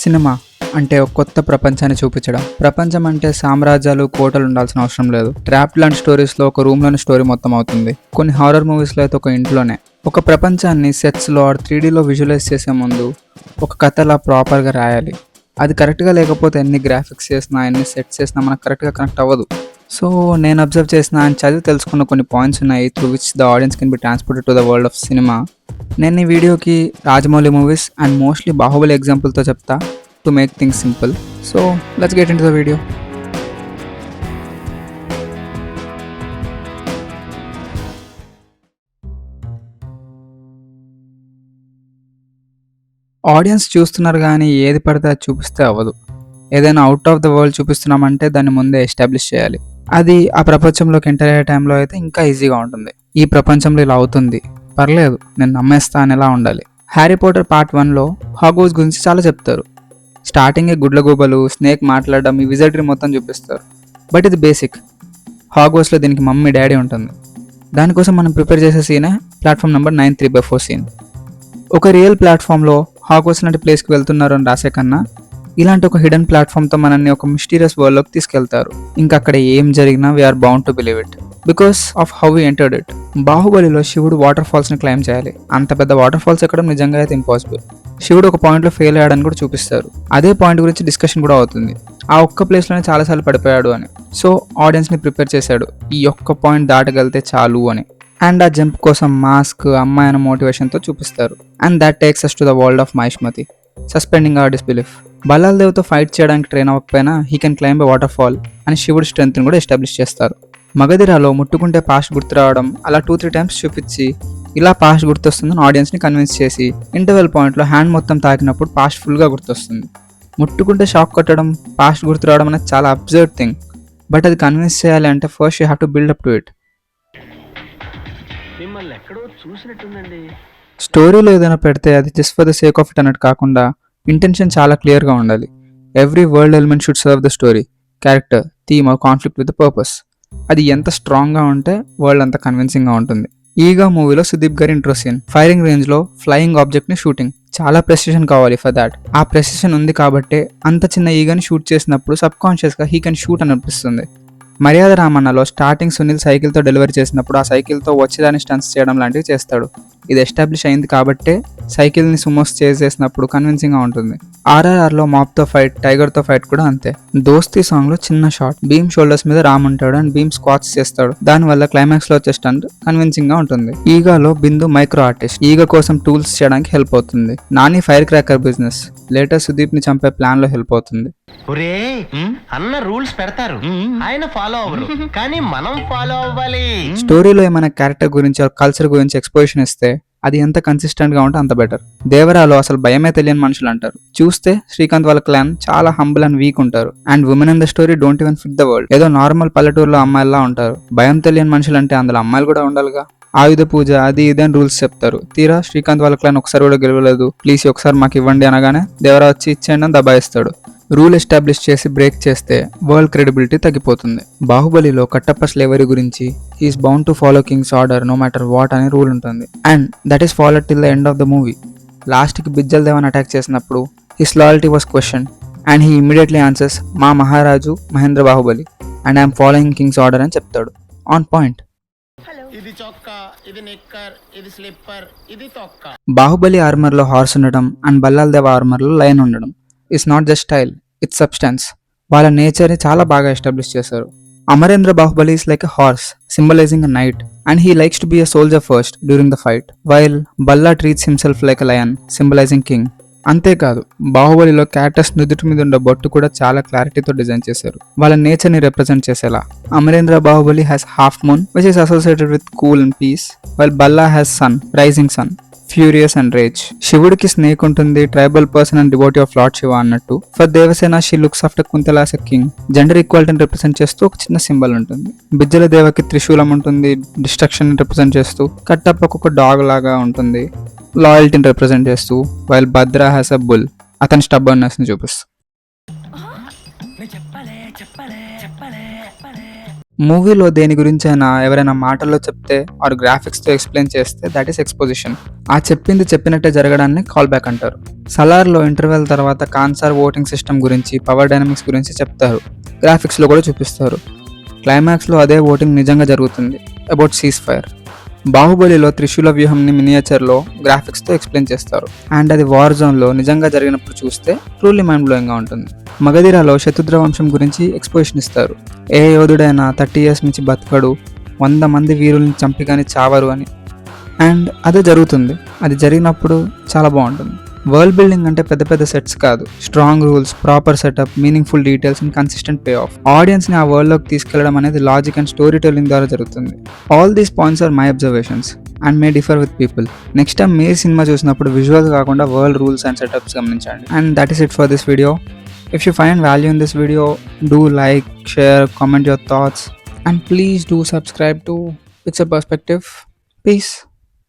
Cinema అంటే ఒక కొత్త ప్రపంచాన్ని చూపించడం. ప్రపంచం అంటే సామ్రాజ్యాలు, కోటలు ఉండాల్సిన అవసరం లేదు. ట్రాప్ లాంటి స్టోరీస్లో ఒక రూమ్లోని స్టోరీ మొత్తం అవుతుంది. కొన్ని హారర్ మూవీస్లో అయితే ఒక ఇంట్లోనే. ఒక ప్రపంచాన్ని సెట్స్లో ఆర్ 3Dలో విజువలైజ్ చేసే ముందు ఒక కథలా ప్రాపర్గా రాయాలి. అది కరెక్ట్గా లేకపోతే ఎన్ని గ్రాఫిక్స్ చేసినా, ఎన్ని సెట్స్ చేసినా మనకు కరెక్ట్గా కనెక్ట్ అవ్వదు. సో నేను అబ్జర్వ్ చేసిన అండ్ చదివి తెలుసుకున్న కొన్ని పాయింట్స్ ఉన్నాయి through which the audience can be transported to the world of cinema. నేను ఈ వీడియోకి Rajamouli movies and mostly Baahubali ఎగ్జాంపుల్తో చెప్తా to make things simple. So let's get into the video. Audience చూస్తున్నారు కానీ ఏది పడితే అది చూపిస్తే అవ్వదు. ఏదైనా అవుట్ ఆఫ్ ద వరల్డ్ చూపిస్తున్నామంటే దాన్ని ముందే ఎస్టాబ్లిష్ చేయాలి. అది ఆ ప్రపంచంలోకి ఎంటర్ అయ్యే టైంలో అయితే ఇంకా ఈజీగా ఉంటుంది. ఈ ప్రపంచంలో ఇలా అవుతుంది, పర్లేదు నేను నమ్మేస్తా అని ఎలా ఉండాలి. హ్యారీ పాటర్ పార్ట్ 1లో హాగ్వార్ట్స్ గురించి చాలా చెప్తారు. స్టార్టింగే గుడ్లగూబలు, స్నేక్ మాట్లాడడం, ఈ విజార్డరీ మొత్తం చూపిస్తారు. బట్ ఇది బేసిక్. హాగ్వార్ట్స్లో దీనికి మమ్మీ డాడీ ఉంటుంది. దానికోసం మనం ప్రిపేర్ చేసే సీనే ప్లాట్ఫామ్ నెంబర్ 9/3/4 సీన్. ఒక రియల్ ప్లాట్ఫామ్లో హాగ్వార్ట్స్ లాంటి ప్లేస్కి వెళ్తున్నారు అని రాసే కన్నా ఇలాంటి ఒక హిడెన్ ప్లాట్ఫామ్తో మనల్ని ఒక మిస్టీరియస్ వరల్డ్లోకి తీసుకెళ్తారు. ఇంకా అక్కడ ఏం జరిగినా we are bound to believe it because of how we entered it. బాహుబలిలో శివుడు వాటర్ ఫాల్స్ని క్లైమ్ చేయాలి. అంత పెద్ద వాటర్ ఫాల్స్ ఎక్కడం నిజంగా అయితే ఇంపాసిబుల్. శివుడు ఒక పాయింట్లో ఫెయిల్ అయ్యాడని కూడా చూపిస్తారు. అదే పాయింట్ గురించి డిస్కషన్ కూడా అవుతుంది. ఆ ఒక్క ప్లేస్లోనే చాలాసార్లు పడిపోయాడు అని. సో ఆడియన్స్ని ప్రిపేర్ చేశాడు, ఈ ఒక్క పాయింట్ దాటగలితే చాలు అని. అండ్ ఆ జంప్ కోసం మాస్క్, అమ్మాయి అనే మోటివేషన్తో చూపిస్తారు. And that takes us to the world of Mahishmati, suspending our disbelief. Ballal దేవ్తో ఫైట్ చేయడానికి ట్రైన్ అవ్వకపోయినా he can climb a waterfall అని శివుడి స్ట్రెంత్ని కూడా ఎస్టాబ్లిష్ చేస్తారు. మగధిరాలో ముట్టుకుంటే పాస్ట్ గుర్తు రావడం అలా 2-3 టైమ్స్ చూపించి ఇలా పాస్ట్ గుర్తొస్తుందని ఆడియన్స్ని కన్విన్స్ చేసి ఇంటర్వెల్ పాయింట్లో హ్యాండ్ మొత్తం తాకినప్పుడు పాస్ట్ ఫుల్గా గుర్తొస్తుంది. ముట్టుకుంటే షాక్ కొట్టడం, పాస్ట్ గుర్తు రావడం అనేది చాలా అబ్జర్వ్ థింగ్. బట్ అది కన్విన్స్ చేయాలి అంటే first you have to build up to it. స్టోరీలో ఏదైనా పెడితే అది just for the sake of it అన్నట్టు కాకుండా ఇంటెన్షన్ చాలా క్లియర్గా ఉండాలి. Every world element should serve the story, character, theme or conflict with the purpose. అది ఎంత స్ట్రాంగ్గా ఉంటే వరల్డ్ అంత కన్విన్సింగ్గా ఉంటుంది. ఈగా మూవీలో సుదీప్ గారి ఇంట్రో సీన్, ఫైరింగ్ రేంజ్లో ఫ్లయింగ్ ఆబ్జెక్ట్ని షూటింగ్, చాలా ప్రెసిషన్ కావాలి ఫర్ దాట్. ఆ ప్రెసిషన్ ఉంది కాబట్టే అంత చిన్న ఈగాని షూట్ చేసినప్పుడు సబ్ కాన్షియస్గా హీ కెన్ షూట్ అని అనిపిస్తుంది. మర్యాద రామన్నలో స్టార్టింగ్ సునీల్ సైకిల్తో డెలివరీ చేసినప్పుడు ఆ సైకిల్తో వచ్చేదాన్ని స్టన్స్ చేయడం లాంటివి చేస్తాడు. ఇది ఎస్టాబ్లిష్ అయింది కాబట్టే సైకిల్ని సుమోస్ చేసినప్పుడు కన్విన్సింగ్గా ఉంటుంది. RRRలో మాప్తో ఫైట్, టైగర్తో ఫైట్ కూడా అంతే. దోస్తీ సాంగ్లో చిన్న షాట్, భీమ్ షోల్డర్స్ మీద రామ్ ఉంటాడు అండ్ భీమ్ స్క్వాట్స్ చేస్తాడు. దానివల్ల క్లైమాక్స్లో వచ్చే స్టంట్ కన్విన్సింగ్గా ఉంటుంది. ఈగాలో బిందు మైక్రో ఆర్టిస్ట్, ఈగ కోసం టూల్స్ చేయడానికి హెల్ప్ అవుతుంది. Nani fire cracker business, later సుదీప్ని చంపే ప్లాన్లో హెల్ప్ అవుతుంది. అన్న రూల్స్ పెడతారు, ఆయన ఫాలో అవ్వరు, కానీ మనం ఫాలో అవ్వాలి. స్టోరీలో ఏమైనా క్యారెక్టర్ గురించి కల్చర్ గురించి ఎక్స్పోజిషన్ ఇస్తే అది ఎంత కన్సిస్టెంట్ గా ఉంటే అంత బెటర్. దేవరాలో అసలు భయమే తెలియని మనుషులు అంటారు. చూస్తే శ్రీకాంత్ వాళ్ళ క్లాన్ చాలా హంబుల్ అండ్ వీక్ ఉంటారు. And women in the story don't even fit the world. ఏదో నార్మల్ పల్లెటూరులో అమ్మాయిలా ఉంటారు. భయం తెలియని మనుషులు అంటే అందులో అమ్మాయిలు కూడా ఉండాలిగా. ఆయుధ పూజ అది ఇదని రూల్స్ చెప్తారు. తీరా శ్రీకాంత్ వాళ్ళ క్లాన్ ఒకసారి కూడా గెలవలేదు, ప్లీజ్ ఒకసారి మాకు ఇవ్వండి అనగానే దేవరా వచ్చి ఇచ్చేయండి అని దబాయిస్తాడు. రూల్ ఎస్టాబ్లిష్ చేసి బ్రేక్ చేస్తే వరల్డ్ క్రెడిబిలిటీ తగ్గిపోతుంది. బాహుబలిలో కట్టప్ప స్లేవరీ గురించి he is bound to follow kings order no matter what అనే రూల్ ఉంటుంది. And that is followed till the end of the movie. లాస్ట్కి బిజ్జల్ దేవన్ అటాక్ చేసినప్పుడు his loyalty was question and he immediately answers మా మహారాజు Mahendra Baahubali and I'm following kings order అని చెప్తాడు. On point. ఇది చొక్కా, ఇది నిక్కర్, ఇది స్లిప్పర్, ఇది తొక్క. బాహుబలి ఆర్మర్లో హార్స్ ఉండడం అండ్ బల్లాల్ దేవ ఆర్మర్లో లయన్ ఉండడం it's not just style, it's substance. వాళ్ళ నేచర్ని చాలా బాగా ఎస్టాబ్లిష్ చేశారు. Amarendra Baahubali is like a horse, symbolizing a knight, and he likes to be a soldier first during the fight, while Balla treats himself like a lion, symbolizing king. అంతేకాదు బాహుబలిలో characters నుదుటి మీద ఉండే బొట్టు కూడా చాలా క్లారిటీతో డిజైన్ చేశారు, వాళ్ళ నేచర్ని రిప్రజెంట్ చేసేలా. Amarendra Baahubali has half moon which is associated with cool and peace, while Balla has sun, rising sun, furious and rage. శివుడికి స్నేక్ ఉంటుంది, tribal person and devotee of lord Shiva అన్నట్టు. For Devasena she looks after Kuntala as a king, gender ఈక్వాలిటీని represent చేస్తూ ఒక చిన్న symbol ఉంటుంది. బిజ్జల దేవకి త్రిశూలం ఉంటుంది, డిస్ట్రక్షన్ రిప్రజెంట్ చేస్తూ. కట్టప్పకు ఒక డాగ్ లాగా ఉంటుంది, లాయల్టీని రిప్రజెంట్ చేస్తూ. While Bhadra has a bull, అతని స్టబ్బర్నెస్ ని చూపిస్తూ. మూవీలో దేని గురించైనా ఎవరైనా మాటల్లో చెప్తే ఆర్ గ్రాఫిక్స్తో ఎక్స్ప్లెయిన్ చేస్తే దట్ ఈస్ ఎక్స్పోజిషన్. ఆ చెప్పింది చెప్పినట్టే జరగడాన్ని కాల్ బ్యాక్ అంటారు. సలార్లో ఇంటర్వెల్ తర్వాత కాన్సార్ ఓటింగ్ సిస్టమ్ గురించి, పవర్ డైనమిక్స్ గురించి చెప్తారు, గ్రాఫిక్స్లో కూడా చూపిస్తారు. క్లైమాక్స్లో అదే ఓటింగ్ నిజంగా జరుగుతుంది, అబౌట్ సీజ్ ఫైర్. బాహుబలిలో త్రిశూల వ్యూహంని మినియేచర్లో గ్రాఫిక్స్తో ఎక్స్ప్లెయిన్ చేస్తారు, అండ్ అది వార్ జోన్లో నిజంగా జరిగినప్పుడు చూస్తే ట్రూలీ మైండ్ బ్లోయింగ్గా ఉంటుంది. మగధీరాలో శత్రుద్ర వంశం గురించి ఎక్స్పోజిషన్ ఇస్తారు. ఏ యోధుడైనా 30 years నుంచి బతకడు, 100 మంది వీరుల్ని చంపి కానీ చావరు అని. అండ్ అదే జరుగుతుంది. అది జరిగినప్పుడు చాలా బాగుంటుంది. వరల్డ్ బిల్డింగ్ అంటే పెద్ద పెద్ద సెట్స్ కాదు, strong rules, proper setup, meaningful details and consistent pay of. ఆడియన్స్ని ఆ వరల్డ్లోకి తీసుకెళ్లడం అనేది లాజిక్ అండ్ స్టోరీ టెల్లింగ్ ద్వారా జరుగుతుంది. All these points are my observations and may differ with people. Next time మీరు సినిమా చూసినప్పుడు విజువల్స్ కాకుండా వరల్డ్ రూల్స్ అండ్ సెటప్స్ గమనించండి. And that is it for this video. If you find value in this video, do like, share, comment your thoughts, and please do subscribe to Pixel Perspective. Peace.